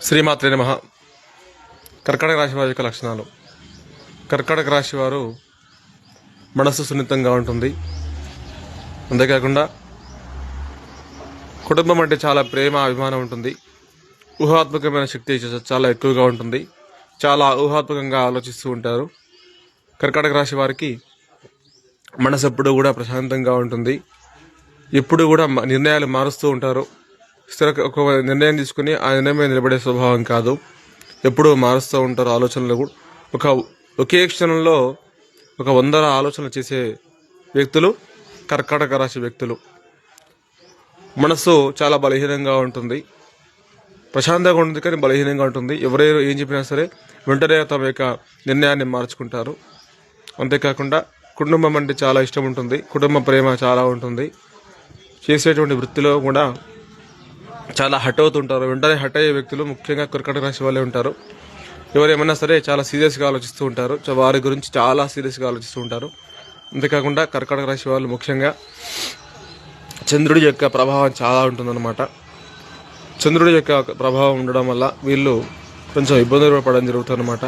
శ్రీమాత్రే నమః. కర్కాటక రాశి వారి యొక్క లక్షణాలు. కర్కాటక రాశి వారు మనస్సు సున్నితంగా ఉంటుంది. అంతేకాకుండా కుటుంబం అంటే చాలా ప్రేమ అభిమానం ఉంటుంది. ఊహాత్మకమైన శక్తి చాలా ఎక్కువగా ఉంటుంది. చాలా ఊహాత్మకంగా ఆలోచిస్తూ ఉంటారు. కర్కాటక రాశి వారికి మనసు ఎప్పుడు కూడా ప్రశాంతంగా ఉంటుంది. ఎప్పుడు కూడా నిర్ణయాలు మారుస్తూ ఉంటారు. ఒక నిర్ణయం తీసుకుని ఆ నిర్ణయం మీద నిలబడే స్వభావం కాదు. ఎప్పుడూ మారుస్తూ ఉంటారు ఆలోచనలు కూడా. ఒకే క్షణంలో 100 ఆలోచనలు చేసే వ్యక్తులు కర్కాటక రాశి వ్యక్తులు. మనస్సు చాలా బలహీనంగా ఉంటుంది. ప్రశాంతంగా ఉంటుంది కానీ బలహీనంగా ఉంటుంది. ఎవరైనా ఏం చెప్పినా సరే వెంటనే తమ యొక్క నిర్ణయాన్ని మార్చుకుంటారు. అంతేకాకుండా కుటుంబం అంటే చాలా ఇష్టం ఉంటుంది. కుటుంబ ప్రేమ చాలా ఉంటుంది. చేసేటువంటి వృత్తిలో కూడా చాలా హట్ అవుతుంటారు. వెంటనే హట్ అయ్యే వ్యక్తులు ముఖ్యంగా కర్కాటక రాశి వాళ్ళే ఉంటారు. ఎవరేమన్నా సరే చాలా సీరియస్గా ఆలోచిస్తూ ఉంటారు. వారి గురించి చాలా సీరియస్గా ఆలోచిస్తూ ఉంటారు. అంతేకాకుండా కర్కాటక రాశి వాళ్ళు ముఖ్యంగా చంద్రుడి యొక్క ప్రభావం చాలా ఉంటుందన్నమాట. చంద్రుడి యొక్క ప్రభావం ఉండడం వల్ల వీళ్ళు కొంచెం ఇబ్బందులు పడడం జరుగుతుందన్నమాట.